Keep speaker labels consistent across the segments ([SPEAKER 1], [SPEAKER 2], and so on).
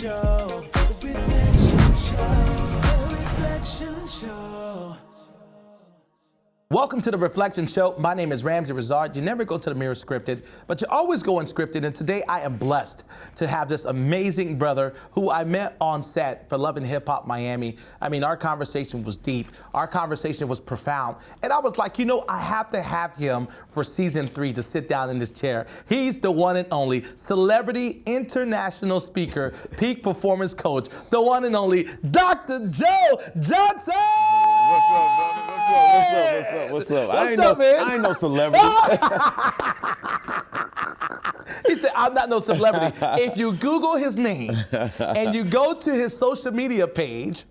[SPEAKER 1] Show. The Reflection Show. The Reflection Show.
[SPEAKER 2] Welcome to The Reflection Show. My name is Ramsey Rizard. You never go to the mirror scripted, but you always go unscripted. And today I am blessed to have this amazing brother who I met on set for Love and Hip Hop Miami. I mean, our conversation was deep. Our conversation was profound. And I was like, you know, I have to have him for season 3 to sit down in this chair. He's the one and only celebrity international speaker, peak performance coach, the one and only Dr. Joe Johnson.
[SPEAKER 3] What's up, brother? What's up? I ain't no celebrity.
[SPEAKER 2] He said, I'm not no celebrity. If you Google his name and you go to his social media page,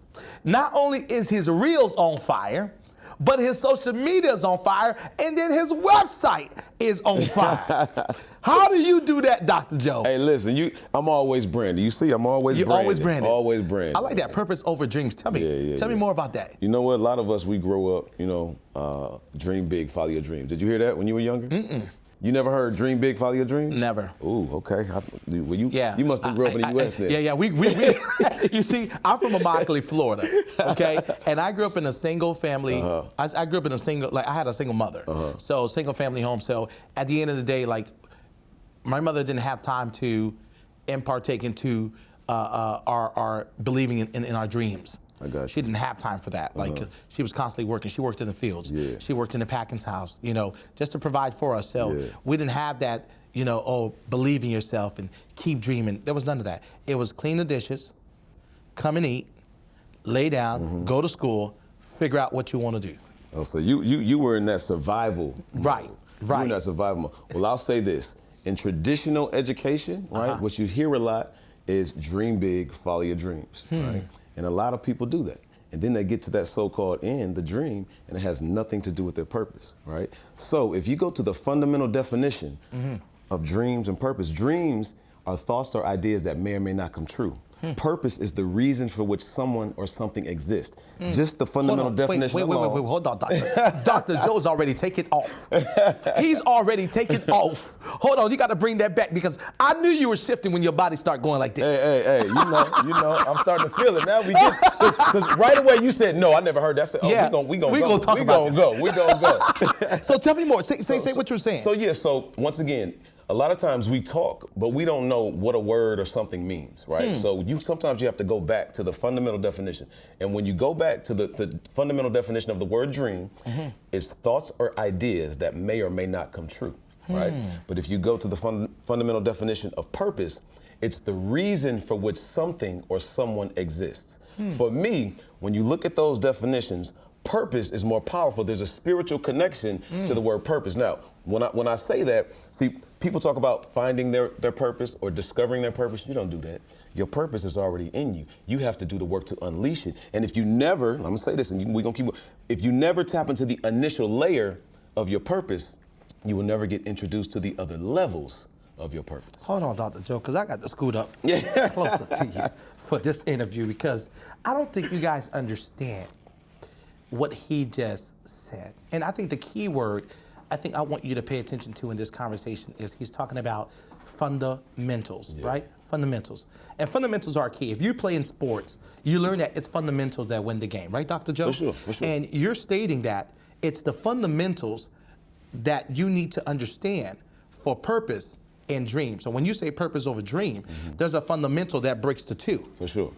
[SPEAKER 2] not only is his reels on fire, but his social media is on fire, and then his website is on fire. How do you do that, Dr. Joe?
[SPEAKER 3] Hey, listen, I'm always branded. You see, I'm always branded.
[SPEAKER 2] You're always branded.
[SPEAKER 3] Always branded.
[SPEAKER 2] I like that, purpose over dreams. Tell me more about that.
[SPEAKER 3] You know what? A lot of us, we grow up, dream big, follow your dreams. Did you hear that when you were younger?
[SPEAKER 2] Mm-mm.
[SPEAKER 3] You never heard dream big, follow your dreams?
[SPEAKER 2] Never.
[SPEAKER 3] Ooh, okay. You must have grew up in the U.S. then.
[SPEAKER 2] Yeah. We you see, I'm from Immokalee, Florida, okay? And I grew up in a single family. I grew up in I had a single mother. So single family home. So at the end of the day, like, my mother didn't have time to partake into our believing in our dreams.
[SPEAKER 3] I got you.
[SPEAKER 2] She didn't have time for that. Like, she was constantly working. She worked in the fields.
[SPEAKER 3] Yeah.
[SPEAKER 2] She worked in the packing's house, just to provide for us. So we didn't have that, believe in yourself and keep dreaming. There was none of that. It was clean the dishes, come and eat, lay down, go to school, figure out what you want to do.
[SPEAKER 3] Oh, so you were in that survival mode.
[SPEAKER 2] Right.
[SPEAKER 3] You were in that survival mode. Well, I'll say this. In traditional education, right, what you hear a lot is dream big, follow your dreams, right? And a lot of people do that. And then they get to that so-called end, the dream, and it has nothing to do with their purpose, right? So if you go to the fundamental definition of dreams and purpose, dreams are thoughts or ideas that may or may not come true. Purpose is the reason for which someone or something exists. Just the fundamental definition alone.
[SPEAKER 2] Wait, hold on, Doctor. Dr. Joe's already taken off. He's already taken off. Hold on, you got to bring that back because I knew you were shifting when your body started going like this.
[SPEAKER 3] Hey, you know, I'm starting to feel it now. Because right away you said, no, I never heard that. I said, we gonna talk about this. We gonna go.
[SPEAKER 2] So tell me more. Say what you're saying.
[SPEAKER 3] So once again, a lot of times we talk, but we don't know what a word or something means, right? So sometimes you have to go back to the fundamental definition. And when you go back to the fundamental definition of the word dream, it's thoughts or ideas that may or may not come true, right? But if you go to the fundamental definition of purpose, it's the reason for which something or someone exists. For me, when you look at those definitions, purpose is more powerful. There's a spiritual connection to the word purpose. Now, when I say that, see, people talk about finding their purpose or discovering their purpose. You don't do that. Your purpose is already in you. You have to do the work to unleash it. And if you never, I'm gonna say this, and we're gonna keep. If you never tap into the initial layer of your purpose, you will never get introduced to the other levels of your purpose.
[SPEAKER 2] Hold on, Dr. Joe, because I got to scoot up closer to you for this interview because I don't think you guys understand what he just said. And I think the key word I want you to pay attention to in this conversation is he's talking about fundamentals, right? Fundamentals. And fundamentals are key. If you play in sports, you learn that it's fundamentals that win the game, right, Dr. Joe?
[SPEAKER 3] For sure.
[SPEAKER 2] And you're stating that it's the fundamentals that you need to understand for purpose and dream. So when you say purpose over dream, there's a fundamental that breaks the two.
[SPEAKER 3] For sure.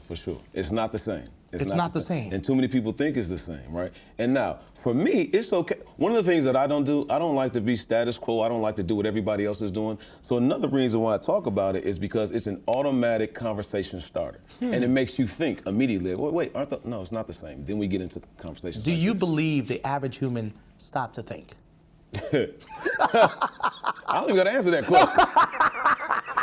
[SPEAKER 3] It's not the same.
[SPEAKER 2] It's not the same.
[SPEAKER 3] And too many people think it's the same, right? And now, for me, it's okay. One of the things that I don't do, I don't like to be status quo. I don't like to do what everybody else is doing. So another reason why I talk about it is because it's an automatic conversation starter. And it makes you think immediately, wait, no, it's not the same. Then we get into conversations.
[SPEAKER 2] Do you believe the average human stopped to think?
[SPEAKER 3] I don't even got to answer that question.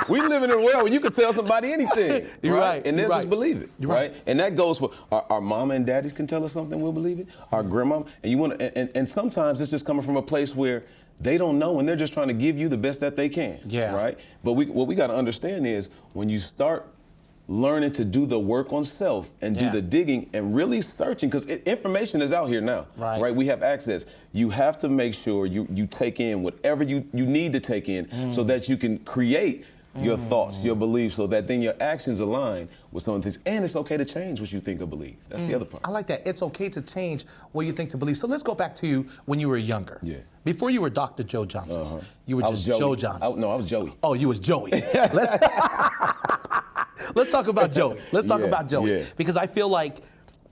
[SPEAKER 3] We live in a world where you can tell somebody anything.
[SPEAKER 2] You're right.
[SPEAKER 3] And they'll just believe it.
[SPEAKER 2] You're
[SPEAKER 3] right. And that goes for our mama and daddies can tell us something, we'll believe it. Our grandma. And sometimes it's just coming from a place where they don't know and they're just trying to give you the best that they can.
[SPEAKER 2] Yeah.
[SPEAKER 3] Right? But what we got to understand is when you start learning to do the work on self and do the digging and really searching, because information is out here now, right? We have access. You have to make sure you take in whatever you need to take in so that you can create your thoughts, your beliefs, so that then your actions align with some of the things. And it's okay to change what you think or believe. That's the other part.
[SPEAKER 2] I like that. It's okay to change what you think to believe. So let's go back to you when you were younger.
[SPEAKER 3] Yeah.
[SPEAKER 2] Before you were Dr. Joe Johnson, you were just
[SPEAKER 3] Joey.
[SPEAKER 2] Joe Johnson.
[SPEAKER 3] I was Joey.
[SPEAKER 2] Oh, you was Joey. Let's talk about Joey. Let's talk about Joey.
[SPEAKER 3] Yeah.
[SPEAKER 2] Because I feel like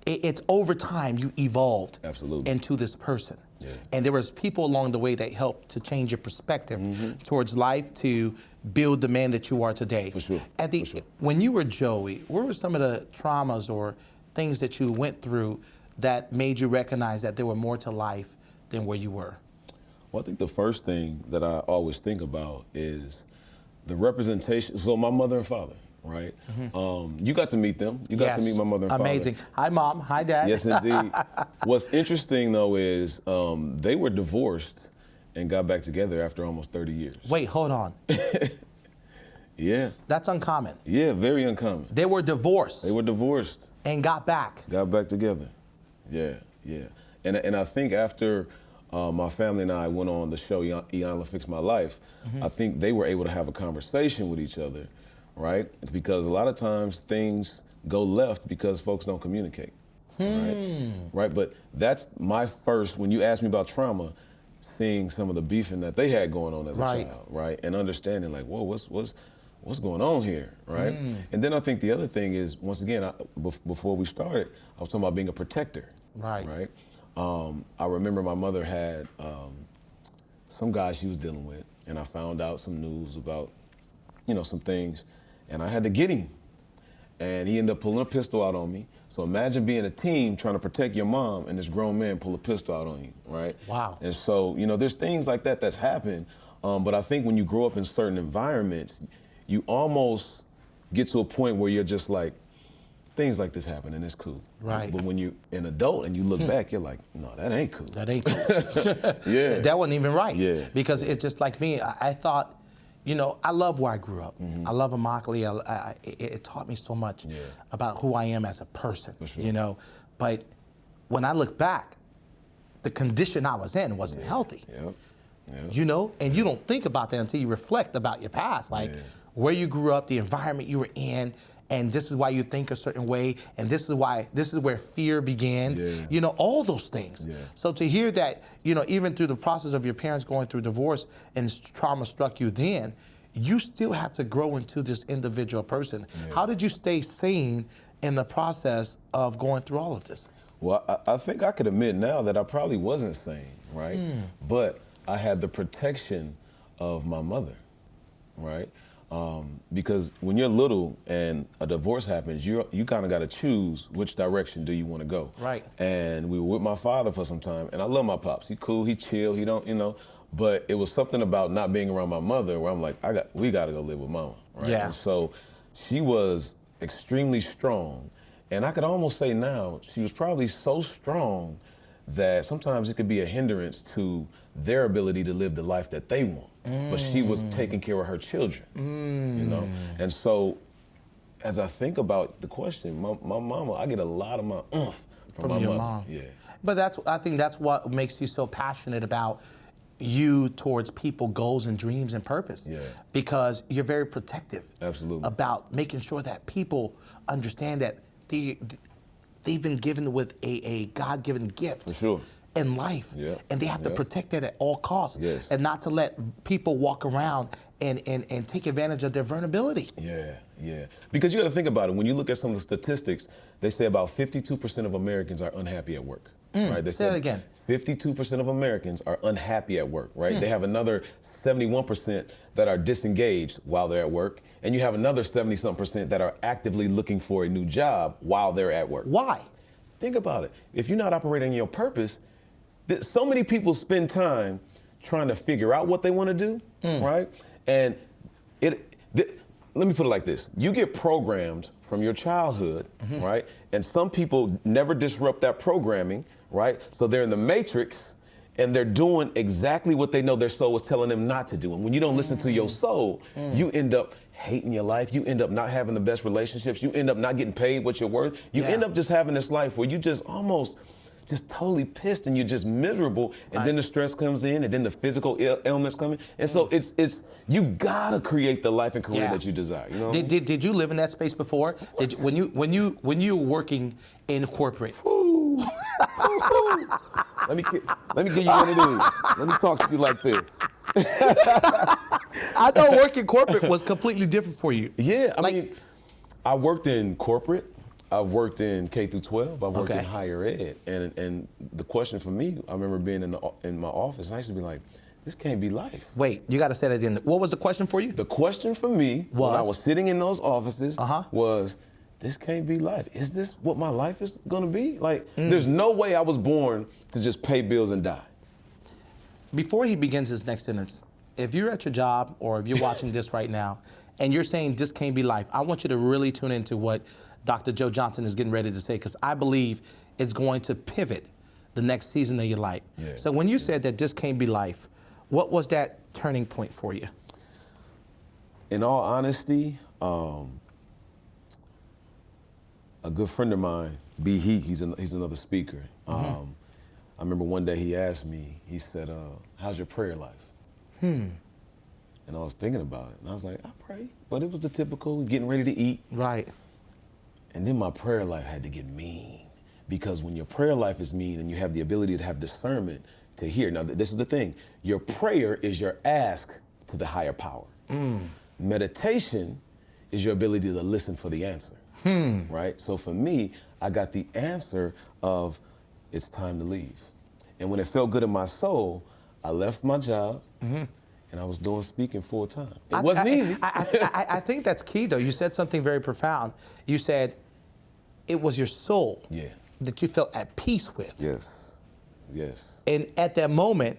[SPEAKER 2] it's over time you evolved
[SPEAKER 3] Absolutely.
[SPEAKER 2] into this person.
[SPEAKER 3] Yeah.
[SPEAKER 2] And there was people along the way that helped to change your perspective towards life to build the man that you are today.
[SPEAKER 3] For sure.
[SPEAKER 2] When you were Joey, what were some of the traumas or things that you went through that made you recognize that there were more to life than where you were?
[SPEAKER 3] Well, I think the first thing that I always think about is the representation. So my mother and father, right? You got to meet them. You got to meet my mother and father.
[SPEAKER 2] Amazing. Hi, Mom. Hi, Dad.
[SPEAKER 3] Yes, indeed. What's interesting, though, is they were divorced and got back together after almost 30 years.
[SPEAKER 2] Wait, hold on.
[SPEAKER 3] Yeah.
[SPEAKER 2] That's uncommon.
[SPEAKER 3] Yeah, very uncommon.
[SPEAKER 2] They were divorced.
[SPEAKER 3] They were divorced.
[SPEAKER 2] And got back.
[SPEAKER 3] Got back together. Yeah, yeah. And I think after my family and I went on the show, Iyanla Fix My Life, I think they were able to have a conversation with each other, right? Because a lot of times things go left because folks don't communicate, right? But that's my first, when you ask me about trauma, seeing some of the beefing that they had going on as a child, right? And understanding like, whoa, what's going on here, right? And then I think the other thing is, once again, before we started, I was talking about being a protector, right? I remember my mother had some guy she was dealing with, and I found out some news about, some things, and I had to get him. And he ended up pulling a pistol out on me. So imagine being a team trying to protect your mom and this grown man pull a pistol out on you, right?
[SPEAKER 2] Wow.
[SPEAKER 3] And so, there's things like that that's happened. But I think when you grow up in certain environments, you almost get to a point where you're just like, things like this happen and it's cool.
[SPEAKER 2] Right.
[SPEAKER 3] But when you're an adult and you look back, you're like, no, that ain't cool.
[SPEAKER 2] That ain't cool.
[SPEAKER 3] Yeah.
[SPEAKER 2] That wasn't even right.
[SPEAKER 3] Yeah.
[SPEAKER 2] Because it's just like me, I thought, I love where I grew up. I love Immokalee. It taught me so much about who I am as a person,
[SPEAKER 3] For sure.
[SPEAKER 2] But when I look back, the condition I was in wasn't healthy.
[SPEAKER 3] Yep.
[SPEAKER 2] And you don't think about that until you reflect about your past, like where you grew up, the environment you were in, and this is why you think a certain way, and this is where fear began, all those things.
[SPEAKER 3] Yeah.
[SPEAKER 2] So to hear that, even through the process of your parents going through divorce and trauma struck you then, you still have to grow into this individual person.
[SPEAKER 3] Yeah.
[SPEAKER 2] How did you stay sane in the process of going through all of this?
[SPEAKER 3] Well, I think I could admit now that I probably wasn't sane, right? But I had the protection of my mother, right? Because when you're little and a divorce happens, you kind of got to choose which direction do you want to go.
[SPEAKER 2] Right.
[SPEAKER 3] And we were with my father for some time, and I love my pops. He cool, he chill, he don't, but it was something about not being around my mother where I'm like, we got to go live with mama, right?
[SPEAKER 2] Yeah.
[SPEAKER 3] And so she was extremely strong, and I could almost say now she was probably so strong that sometimes it could be a hindrance to their ability to live the life that they want. But she was taking care of her children, And so, as I think about the question, my mama, I get a lot of my from my
[SPEAKER 2] your
[SPEAKER 3] mother.
[SPEAKER 2] mom.
[SPEAKER 3] Yeah.
[SPEAKER 2] But I think that's what makes you so passionate about you towards people, goals and dreams and purpose.
[SPEAKER 3] Yeah.
[SPEAKER 2] Because you're very protective.
[SPEAKER 3] Absolutely.
[SPEAKER 2] About making sure that people understand that they've been given with a God-given gift.
[SPEAKER 3] For sure.
[SPEAKER 2] In life, and they have to protect it at all costs, and not to let people walk around and take advantage of their vulnerability.
[SPEAKER 3] Yeah. Because you got to think about it. When you look at some of the statistics, they say about 52% of Americans are unhappy at work. Right? They
[SPEAKER 2] Say that again.
[SPEAKER 3] 52% of Americans are unhappy at work, right? They have another 71% that are disengaged while they're at work, and you have another 70-something% that are actively looking for a new job while they're at work.
[SPEAKER 2] Why?
[SPEAKER 3] Think about it. If you're not operating in your purpose, so many people spend time trying to figure out what they want to do, right? And let me put it like this. You get programmed from your childhood, right? And some people never disrupt that programming, right? So they're in the matrix and they're doing exactly what they know their soul is telling them not to do. And when you don't listen to your soul, you end up hating your life. You end up not having the best relationships. You end up not getting paid what you're worth. You end up just having this life where you just almost just totally pissed and you're just miserable, and then the stress comes in, and then the physical ailments come in, and so it's you gotta create the life and career that you desire. You know?
[SPEAKER 2] Did you live in that space before? When you were working in corporate?
[SPEAKER 3] Ooh. Let me give you one of these. Let me talk to you like this.
[SPEAKER 2] I know working corporate was completely different for you.
[SPEAKER 3] Yeah, I mean, I worked in corporate. I've worked in K through 12. I've worked in higher ed, and the question for me, I remember being in my office, and I used to be like, this can't be life.
[SPEAKER 2] Wait, you got to say that again. What was the question for you?
[SPEAKER 3] The question for me when I was sitting in those offices was, this can't be life. Is this what my life is gonna be? Like, there's no way I was born to just pay bills and die.
[SPEAKER 2] Before he begins his next sentence, if you're at your job or if you're watching this right now and you're saying this can't be life, I want you to really tune into what Dr. Joe Johnson is getting ready to say, because I believe it's going to pivot the next season of your life. Yeah. So when you said that this can't be life, what was that turning point for you?
[SPEAKER 3] In all honesty, a good friend of mine, B. He's another speaker. I remember one day he asked me, he said, how's your prayer life? And I was thinking about it, and I was like, I pray, but it was the typical getting ready to eat.
[SPEAKER 2] Right.
[SPEAKER 3] And then my prayer life had to get mean, because when your prayer life is mean and you have the ability to have discernment to hear. Now, this is the thing. Your prayer is your ask to the higher power. Meditation is your ability to listen for the answer. Right? So for me, I got the answer of, it's time to leave. And when it felt good in my soul, I left my job and I was doing speaking full time. It wasn't easy.
[SPEAKER 2] I think that's key, though. You said something very profound. You said it was your soul that you felt at peace with.
[SPEAKER 3] Yes, yes.
[SPEAKER 2] And at that moment,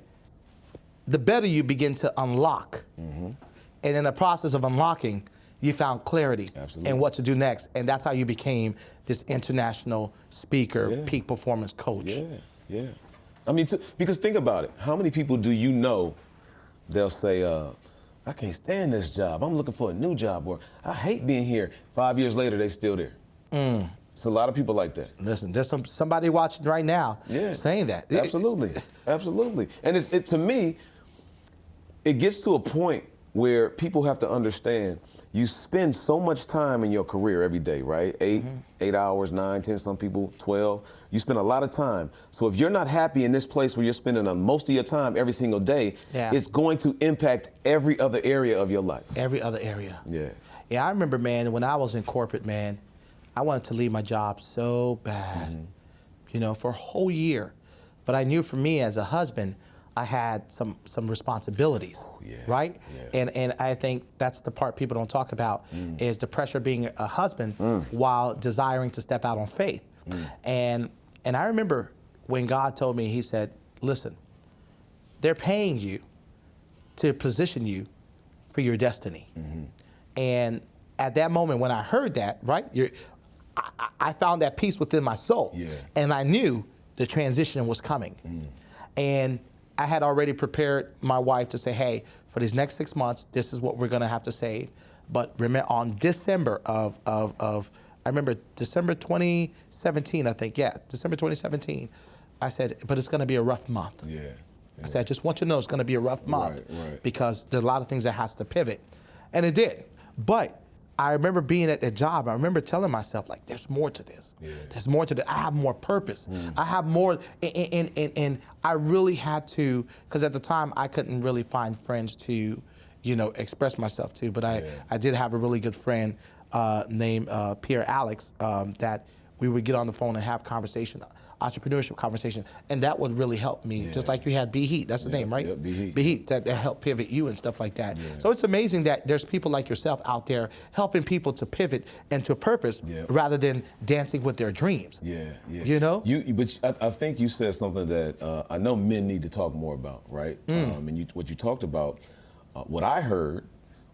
[SPEAKER 2] the better you begin to unlock. And in the process of unlocking, you found clarity and what to do next. And that's how you became this international speaker, peak performance coach.
[SPEAKER 3] Yeah, yeah. I mean, because think about it. How many people do you know, they'll say, I can't stand this job. I'm looking for a new job. Or I hate being here. 5 years later, they still there. It's a lot of people like that.
[SPEAKER 2] Listen, there's somebody watching right now saying that.
[SPEAKER 3] Absolutely, absolutely. And to me, it gets to a point where people have to understand, you spend so much time in your career every day, right? 8 hours, 9, 10, some people 12. You spend a lot of time. So if you're not happy in this place where you're spending most of your time every single day, it's going to impact every other area of your life.
[SPEAKER 2] Every other area.
[SPEAKER 3] Yeah.
[SPEAKER 2] Yeah, I remember, man, when I was in corporate, man, I wanted to leave my job so bad, you know, for a whole year. But I knew for me as a husband, I had some responsibilities, right? Yeah. And I think that's the part people don't talk about is the pressure of being a husband while desiring to step out on faith. And I remember when God told me, he said, listen, they're paying you to position you for your destiny. And at that moment when I heard that, right, I found that peace within my soul. And I knew the transition was coming. And I had already prepared my wife to say, hey, for these next 6 months, this is what we're gonna have to save. But remember, on December I remember December 2017, I think, December 2017, I said, but it's gonna be a rough month. I said, I just want you to know it's gonna be a rough month because there's a lot of things that has to pivot. And it did. But I remember being at that job. I remember telling myself, like, there's more to this. There's more to this. I have more purpose. I have more, and I really had to, because at the time I couldn't really find friends to, you know, express myself to. But I did have a really good friend named Pierre Alex that we would get on the phone and have conversation, entrepreneurship conversation, and that would really help me. Just like you had B Heat, that's the name, right?
[SPEAKER 3] Yep, B Heat.
[SPEAKER 2] B Heat, that helped pivot you and stuff like that. So it's amazing that there's people like yourself out there helping people to pivot into purpose rather than dancing with their dreams. You know?
[SPEAKER 3] But I think you said something that I know men need to talk more about, right? And what you talked about, what I heard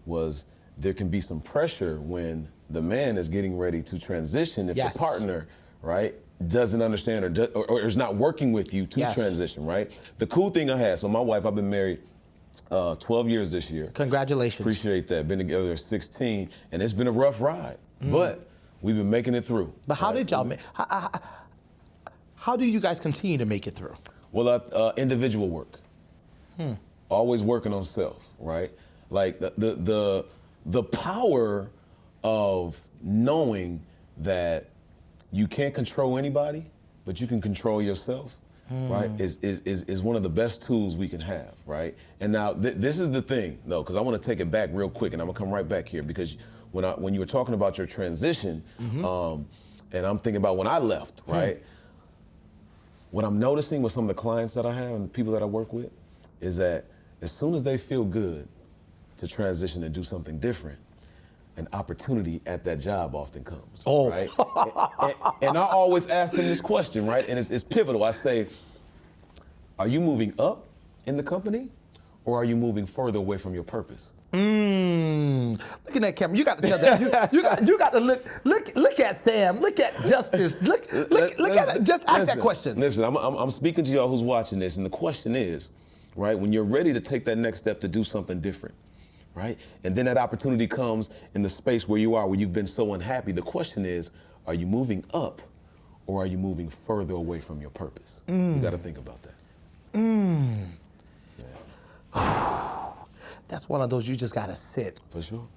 [SPEAKER 3] was there can be some pressure when the man is getting ready to transition if the partner, right, doesn't understand or is not working with you to transition, right? The cool thing I had, so my wife, I've been married 12 years this year.
[SPEAKER 2] Congratulations.
[SPEAKER 3] Appreciate that. Been together 16, and it's been a rough ride, but we've been making it through.
[SPEAKER 2] But how did y'all how do you guys continue to make it through?
[SPEAKER 3] Well, individual work. Always working on self, right? Like the power of knowing that you can't control anybody, but you can control yourself, right? Is one of the best tools we can have, right? And now this is the thing, though, because I want to take it back real quick, and I'm gonna come right back here because when you were talking about your transition, and I'm thinking about when I left, right? What I'm noticing with some of the clients that I have and the people that I work with is that as soon as they feel good to transition and do something different, an opportunity at that job often comes.
[SPEAKER 2] Oh.
[SPEAKER 3] Right? and I always ask them this question, right? And it's pivotal. I say, are you moving up in the company or are you moving further away from your purpose?
[SPEAKER 2] Look at that camera. You got to tell that. You got to look at Sam. Look at Justice. Look at it. Just ask that question.
[SPEAKER 3] Listen, I'm speaking to y'all who's watching this, and the question is, right, when you're ready to take that next step to do something different, right? And then that opportunity comes in the space where you are, where you've been so unhappy. The question is, are you moving up or are you moving further away from your purpose? You got to think about that.
[SPEAKER 2] That's one of those you just got to sit
[SPEAKER 3] For sure.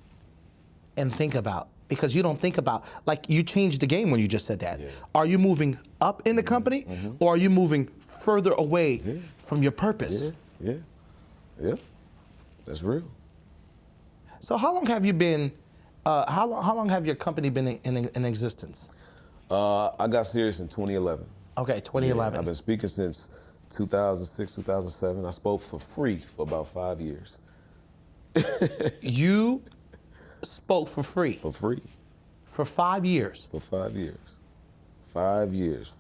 [SPEAKER 2] and think about, because you don't think about, like, you changed the game when you just said that.
[SPEAKER 3] Yeah.
[SPEAKER 2] Are you moving up in the company or are you moving further away from your purpose?
[SPEAKER 3] Yeah. That's real.
[SPEAKER 2] So how long have you been, how long have your company been in existence?
[SPEAKER 3] I got serious in 2011.
[SPEAKER 2] Okay, 2011.
[SPEAKER 3] I've been speaking since 2006, 2007. I spoke for free for about 5 years.
[SPEAKER 2] You spoke for free
[SPEAKER 3] For free.
[SPEAKER 2] for 5 years.
[SPEAKER 3] For 5 years. 5 years.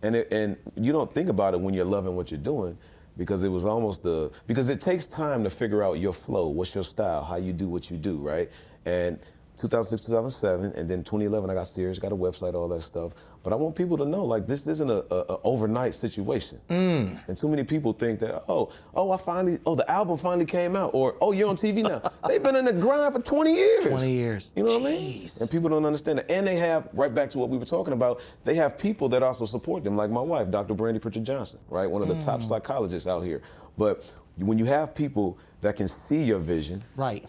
[SPEAKER 3] And you don't think about it when you're loving what you're doing, because it was almost because it takes time to figure out your flow, what's your style, how you do what you do, right? And 2006, 2007, and then 2011, I got serious, got a website, all that stuff. But I want people to know, like, this isn't a overnight situation. And too many people think that, the album finally came out, or, oh, you're on TV now. They've been in the grind for 20 years.
[SPEAKER 2] 20 years.
[SPEAKER 3] You know what I mean? And people don't understand that. And they have, right back to what we were talking about, they have people that also support them, like my wife, Dr. Brandy Pritchard Johnson, right? One of the top psychologists out here. But when you have people that can see your vision,
[SPEAKER 2] Right.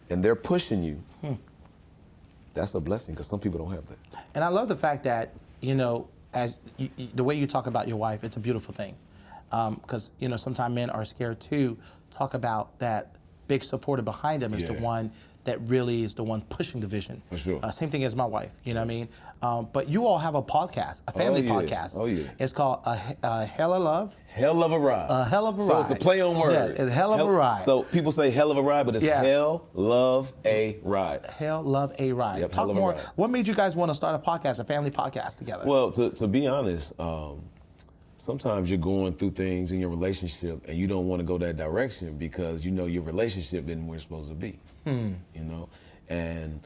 [SPEAKER 3] and they're pushing you, that's a blessing, because some people don't have that.
[SPEAKER 2] And I love the fact that, you know, the way you talk about your wife, it's a beautiful thing. Because, you know, sometimes men are scared to talk about that big supporter behind them is the one that really is the one pushing the vision.
[SPEAKER 3] For sure.
[SPEAKER 2] Same thing as my wife, you know what I mean? But you all have a podcast, a family podcast.
[SPEAKER 3] Oh, yeah.
[SPEAKER 2] It's called a Hell of Love.
[SPEAKER 3] Hell of a ride.
[SPEAKER 2] A hell of a
[SPEAKER 3] So
[SPEAKER 2] ride.
[SPEAKER 3] it's a play on words.
[SPEAKER 2] Yeah, it's hell of a ride.
[SPEAKER 3] So people say hell of a ride, but it's hell, love, a ride.
[SPEAKER 2] Hell, love, a ride.
[SPEAKER 3] Yep,
[SPEAKER 2] Talk
[SPEAKER 3] hell of a
[SPEAKER 2] more.
[SPEAKER 3] ride.
[SPEAKER 2] What made you guys want to start a podcast, a family podcast together?
[SPEAKER 3] Well, to be honest, sometimes you're going through things in your relationship and you don't want to go that direction because you know your relationship isn't where it's supposed to be. You know? And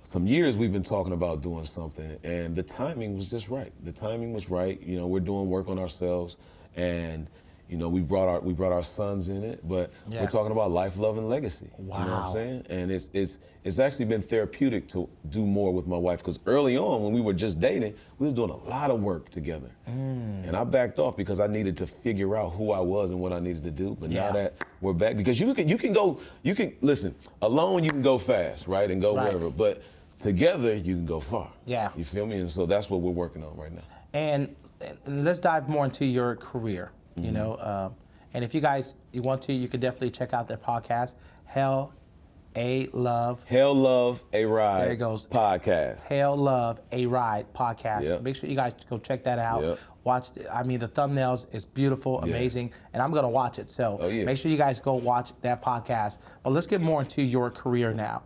[SPEAKER 3] some years we've been talking about doing something, and the timing was just right. The timing was right. You know, we're doing work on ourselves, and you know, we brought our sons in it, but we're talking about life, love, and legacy.
[SPEAKER 2] Wow.
[SPEAKER 3] You know what I'm saying? And it's actually been therapeutic to do more with my wife, because early on when we were just dating, we was doing a lot of work together. And I backed off because I needed to figure out who I was and what I needed to do. But now that we're back, because you can listen, alone you can go fast, right? And go wherever. But together you can go far.
[SPEAKER 2] Yeah.
[SPEAKER 3] You feel me? And so that's what we're working on right now.
[SPEAKER 2] And let's dive more into your career. You know, and if you want to, you could definitely check out their podcast, Hell, Love,
[SPEAKER 3] A Ride.
[SPEAKER 2] There it goes.
[SPEAKER 3] Podcast.
[SPEAKER 2] Hell, Love, A Ride podcast.
[SPEAKER 3] Yep.
[SPEAKER 2] Make sure you guys go check that out.
[SPEAKER 3] Yep.
[SPEAKER 2] Watch. I mean, the thumbnails is beautiful, amazing, and I'm gonna watch it. So make sure you guys go watch that podcast. But let's get more into your career now.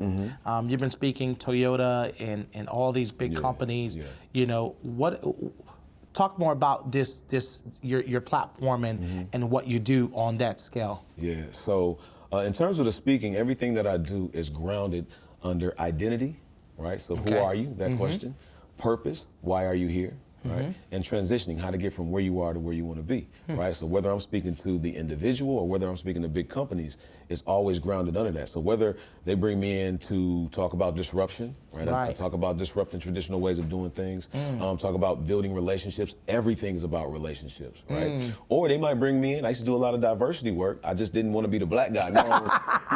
[SPEAKER 2] You've been speaking Toyota and all these big companies. You know what? Talk more about your platform and what you do on that scale.
[SPEAKER 3] Yeah, so in terms of the speaking, everything that I do is grounded under identity, right? So who are you, that question. Purpose, why are you here, right? And transitioning, how to get from where you are to where you want to be, right? So whether I'm speaking to the individual or whether I'm speaking to big companies, is always grounded under that. So whether they bring me in to talk about disruption, right? I talk about disrupting traditional ways of doing things, talk about building relationships. Everything is about relationships, right? Or they might bring me in. I used to do a lot of diversity work. I just didn't want to be the black guy,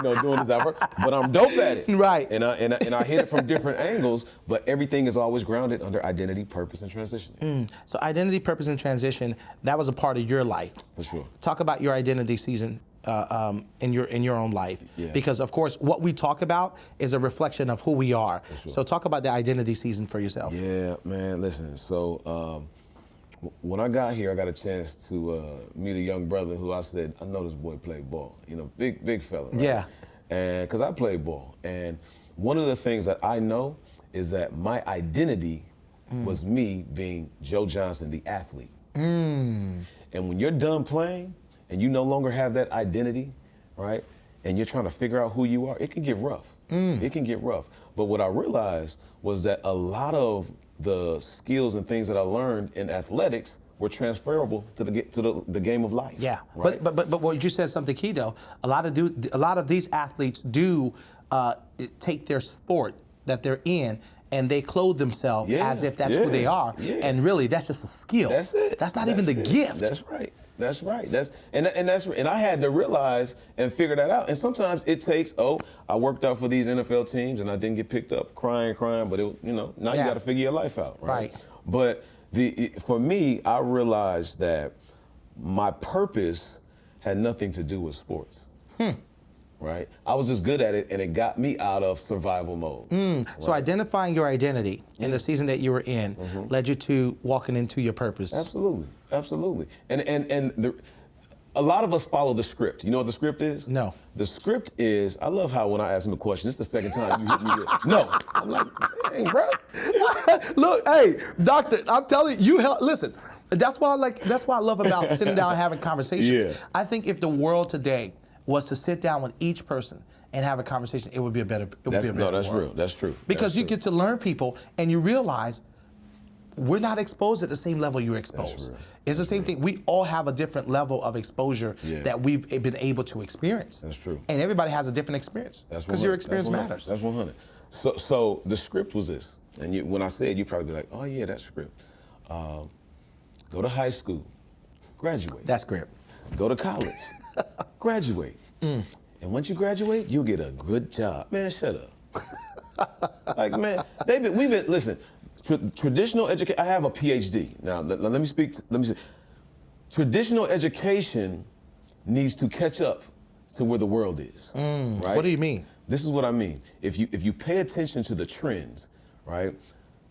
[SPEAKER 3] doing this diversity. But I'm dope at it,
[SPEAKER 2] right?
[SPEAKER 3] And I hit it from different angles. But everything is always grounded under identity, purpose, and transition.
[SPEAKER 2] So identity, purpose, and transition. That was a part of your life.
[SPEAKER 3] For sure.
[SPEAKER 2] Talk about your identity season in your own life,
[SPEAKER 3] Yeah.
[SPEAKER 2] because of course what we talk about is a reflection of who we are.
[SPEAKER 3] Sure.
[SPEAKER 2] So talk about the identity season for yourself.
[SPEAKER 3] Yeah, man. Listen. So when I got here, I got a chance to meet a young brother who I said, I know this boy played ball. Big fella. Right?
[SPEAKER 2] Yeah.
[SPEAKER 3] And because I played ball, and one of the things that I know is that my identity was me being Joe Johnson, the athlete. And when you're done playing and you no longer have that identity, right, and you're trying to figure out who you are, it can get rough. It can get rough. But what I realized was that a lot of the skills and things that I learned in athletics were transferable to the game of life.
[SPEAKER 2] Yeah,
[SPEAKER 3] right?
[SPEAKER 2] but what you said something key though. A lot of these athletes do take their sport that they're in and they clothe themselves as if that's who they are, and really that's just a skill.
[SPEAKER 3] That's it.
[SPEAKER 2] That's not even the gift.
[SPEAKER 3] That's right. That's right. And I had to realize and figure that out. And sometimes it takes. I worked out for these NFL teams and I didn't get picked up, crying. But now you got to figure your life out, right? But for me, I realized that my purpose had nothing to do with sports. Right? I was just good at it, and it got me out of survival mode. Right?
[SPEAKER 2] So identifying your identity in the season that you were in led you to walking into your purpose.
[SPEAKER 3] Absolutely. And a lot of us follow the script. You know what the script is?
[SPEAKER 2] No.
[SPEAKER 3] The script is, I love how when I ask him a question, this is the second time you hit me with, no. I'm like, hey, bro.
[SPEAKER 2] Look, hey, doctor, I'm telling you, listen, that's why I love about sitting down and having conversations.
[SPEAKER 3] Yeah.
[SPEAKER 2] I think if the world today was to sit down with each person and have a conversation, it would be a better
[SPEAKER 3] That's
[SPEAKER 2] world.
[SPEAKER 3] real. That's true.
[SPEAKER 2] Because you get to learn people and you realize we're not exposed at the same level you're exposed. It's the same thing. We all have a different level of exposure that we've been able to experience.
[SPEAKER 3] That's true.
[SPEAKER 2] And everybody has a different experience. Because your experience matters.
[SPEAKER 3] That's 100. So the script was this. And when I said, you'd probably be like, oh yeah, that's script. Go to high school, graduate.
[SPEAKER 2] That's script.
[SPEAKER 3] Go to college, graduate. And once you graduate, you'll get a good job. Man, shut up. Like, man, listen, traditional education, I have a PhD. Now, let me speak, traditional education needs to catch up to where the world is, right?
[SPEAKER 2] What do you mean?
[SPEAKER 3] This is what I mean. If you pay attention to the trends, right?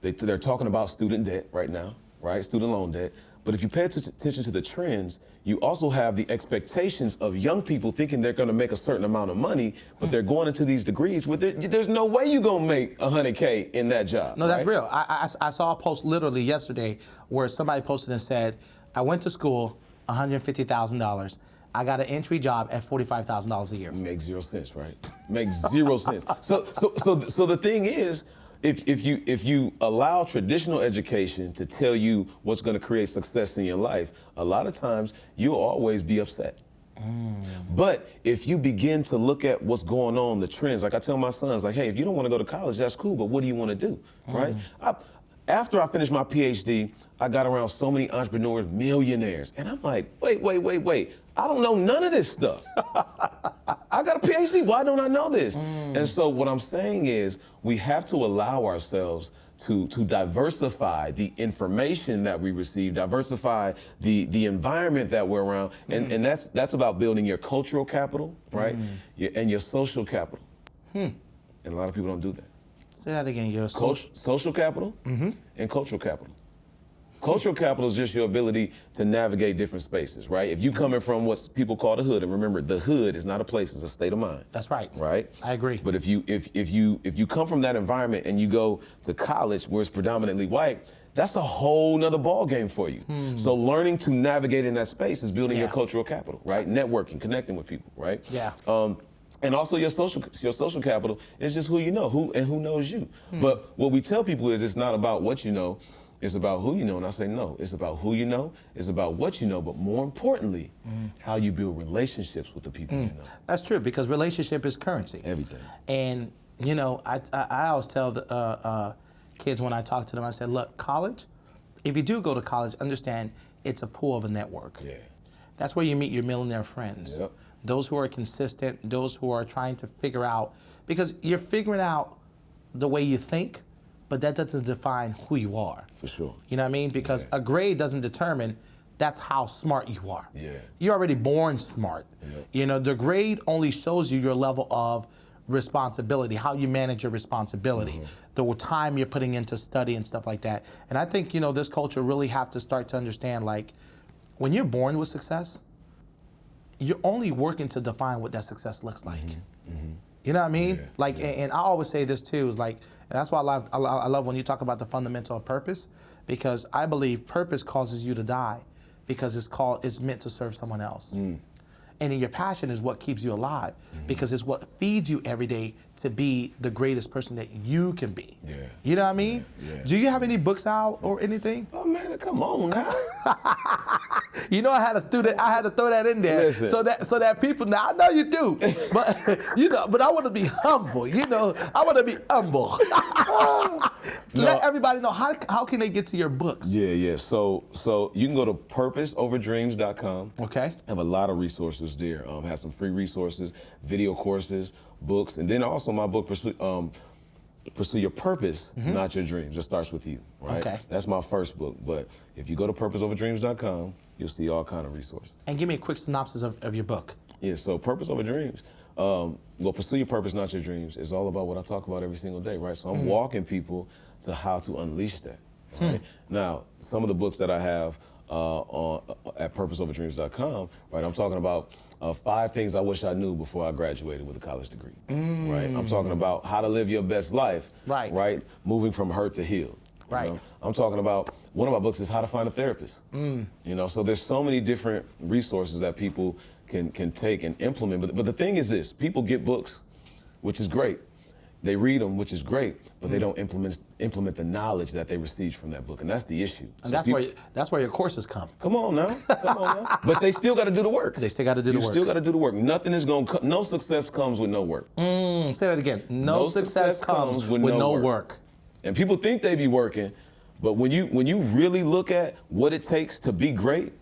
[SPEAKER 3] They're talking about student debt right now, right? Student loan debt. But if you pay attention to the trends, you also have the expectations of young people thinking they're going to make a certain amount of money, but they're going into these degrees where there's no way you're going to make $100K in that job.
[SPEAKER 2] No, that's
[SPEAKER 3] right?
[SPEAKER 2] real. I saw a post literally yesterday where somebody posted and said, I went to school, $150,000. I got an entry job at $45,000 a year.
[SPEAKER 3] Makes zero sense, right? Makes zero sense. So the thing is, if you allow traditional education to tell you what's going to create success in your life, a lot of times you'll always be upset. But if you begin to look at what's going on, the trends, like I tell my sons, like, hey, if you don't want to go to college, that's cool, but what do you want to do, right? After I finished my PhD, I got around so many entrepreneurs, millionaires, and I'm like, wait. I don't know none of this stuff. I got a PhD, why don't I know this? And so what I'm saying is we have to allow ourselves to diversify the information that we receive, diversify the environment that we're around, and that's about building your cultural capital, right? And your social capital. And a lot of people don't do that.
[SPEAKER 2] Say that again, your
[SPEAKER 3] social capital and cultural capital. Cultural capital is just your ability to navigate different spaces, right? If you coming from what people call the hood, and remember, the hood is not a place; it's a state of mind.
[SPEAKER 2] That's right.
[SPEAKER 3] Right.
[SPEAKER 2] I agree.
[SPEAKER 3] But if you come from that environment and you go to college where it's predominantly white, that's a whole nother ball game for you. So learning to navigate in that space is building your cultural capital, right? Networking, connecting with people, right?
[SPEAKER 2] Yeah.
[SPEAKER 3] And also your social capital is just who you know, who knows you. But what we tell people is it's not about what you know, it's about who you know. And I say, no, it's about who you know, it's about what you know, but more importantly, how you build relationships with the people you know.
[SPEAKER 2] That's true, because relationship is currency.
[SPEAKER 3] Everything.
[SPEAKER 2] And, you know, I always tell the kids when I talk to them, I said, look, college, if you do go to college, understand it's a pool of a network.
[SPEAKER 3] Yeah.
[SPEAKER 2] That's where you meet your millionaire friends.
[SPEAKER 3] Yep.
[SPEAKER 2] Those who are consistent, those who are trying to figure out, because you're figuring out the way you think, but that doesn't define who you are.
[SPEAKER 3] For sure.
[SPEAKER 2] You know what I mean? Because a grade doesn't determine that's how smart you are.
[SPEAKER 3] Yeah.
[SPEAKER 2] You're already born smart.
[SPEAKER 3] Yeah.
[SPEAKER 2] You know, the grade only shows you your level of responsibility, how you manage your responsibility, the time you're putting into study and stuff like that. And I think, you know, this culture really have to start to understand, like, when you're born with success, you're only working to define what that success looks like. You know what I mean?
[SPEAKER 3] Yeah,
[SPEAKER 2] Like, and I always say this too, is like, and that's why I love when you talk about the fundamental of purpose, because I believe purpose causes you to die because it's meant to serve someone else. And then your passion is what keeps you alive, because it's what feeds you every day to be the greatest person that you can be.
[SPEAKER 3] Yeah.
[SPEAKER 2] You know what I mean?
[SPEAKER 3] Yeah.
[SPEAKER 2] Do you have any books out or anything?
[SPEAKER 3] Oh man, come on now.
[SPEAKER 2] You know, I had to throw that in there.
[SPEAKER 3] Listen.
[SPEAKER 2] so that people, now I know you do, but you know, but I want to be humble. You know, I want to be humble. Let everybody know how can they get to your books.
[SPEAKER 3] Yeah. So you can go to purposeoverdreams.com.
[SPEAKER 2] Okay.
[SPEAKER 3] I have a lot of resources there. Have some free resources, video courses, books, and then also my book, Pursue Your Purpose, Not Your Dreams. It starts with you, right?
[SPEAKER 2] Okay.
[SPEAKER 3] That's my first book. But if you go to purposeoverdreams.com, you'll see all kind of resources.
[SPEAKER 2] And give me a quick synopsis of your book.
[SPEAKER 3] Yeah, so Purpose Over Dreams. Well, Pursue Your Purpose, Not Your Dreams is all about what I talk about every single day, right? So I'm walking people to how to unleash that, right? Now, some of the books that I have at purposeoverdreams.com, right, I'm talking about 5 things I wish I knew before I graduated with a college degree, right? I'm talking about how to live your best life, right? Moving from hurt to healed.
[SPEAKER 2] Right.
[SPEAKER 3] You know? I'm talking about, one of my books is How to Find a Therapist. You know, so there's so many different resources that people can take and implement. But the thing is this, people get books, which is great. They read them, which is great, but they don't implement the knowledge that they received from that book, and that's the issue.
[SPEAKER 2] And
[SPEAKER 3] So
[SPEAKER 2] that's where your courses come.
[SPEAKER 3] Come on now. But they still got to do the work.
[SPEAKER 2] They still got to do the work.
[SPEAKER 3] You still got to do the work. Nothing is going to, no success comes with no work.
[SPEAKER 2] Say that again. No success comes with no work.
[SPEAKER 3] And people think they be working, but when you really look at what it takes to be great,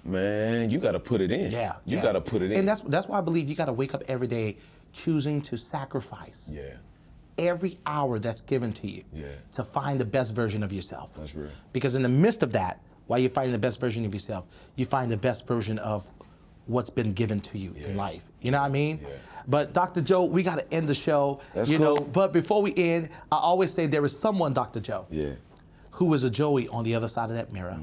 [SPEAKER 3] man, you got to put it in. You got to put it in.
[SPEAKER 2] And that's why I believe you got to wake up every day choosing to sacrifice every hour that's given to you to find the best version of yourself.
[SPEAKER 3] That's real.
[SPEAKER 2] Because in the midst of that, while you're finding the best version of yourself, you find the best version of what's been given to you in life. You know what I mean? But Dr. Joe, we got to end the show.
[SPEAKER 3] That's
[SPEAKER 2] you
[SPEAKER 3] cool.
[SPEAKER 2] know, but before we end, I always say there is someone, Dr. Joe, who is a Joey on the other side of that mirror.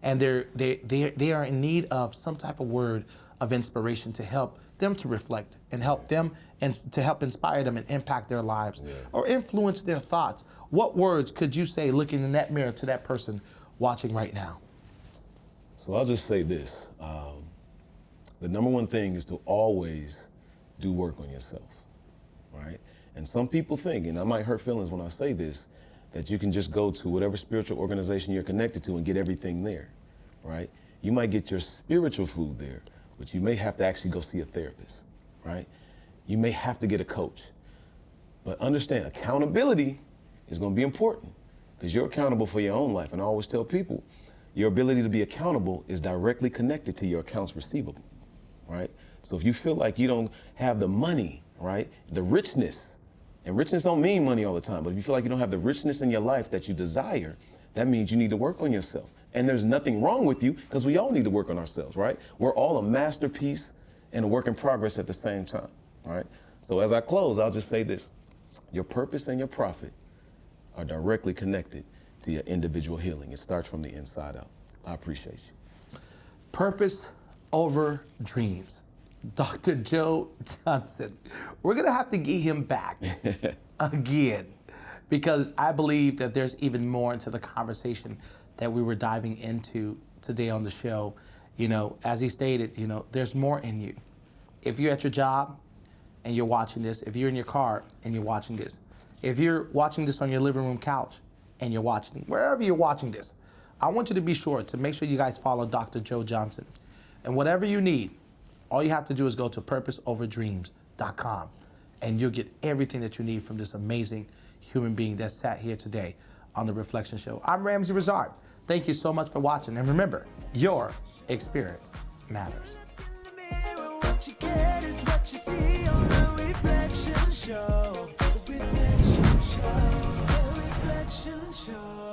[SPEAKER 2] And they are in need of some type of word of inspiration to help them to reflect and help them and to help inspire them and impact their lives or influence their thoughts. What words could you say looking in that mirror to that person watching right now?
[SPEAKER 3] So I'll just say this. The number one thing is to always do work on yourself, right? And some people think, and I might hurt feelings when I say this, that you can just go to whatever spiritual organization you're connected to and get everything there, right? You might get your spiritual food there, but you may have to actually go see a therapist, right? You may have to get a coach. But understand, accountability is going to be important because you're accountable for your own life. And I always tell people, your ability to be accountable is directly connected to your accounts receivable, right? So if you feel like you don't have the money, right, the richness, and richness don't mean money all the time, but if you feel like you don't have the richness in your life that you desire, that means you need to work on yourself. And there's nothing wrong with you because we all need to work on ourselves, right? We're all a masterpiece and a work in progress at the same time, right? So as I close, I'll just say this. Your purpose and your profit are directly connected to your individual healing. It starts from the inside out. I appreciate you.
[SPEAKER 2] Purpose over dreams. Dr. Joe Johnson. We're going to have to get him back again because I believe that there's even more into the conversation that we were diving into today on the show. You know, as he stated, you know, there's more in you. If you're at your job and you're watching this, if you're in your car and you're watching this, if you're watching this on your living room couch and you're watching, wherever you're watching this, I want you to be sure to make sure you guys follow Dr. Joe Johnson. And whatever you need, all you have to do is go to purposeoverdreams.com and you'll get everything that you need from this amazing human being that sat here today on The Reflection Show. I'm Ramsey Rizard. Thank you so much for watching. And remember, your experience matters.
[SPEAKER 1] What you get is what you see on The Reflection Show. The Reflection Show. The Reflection Show.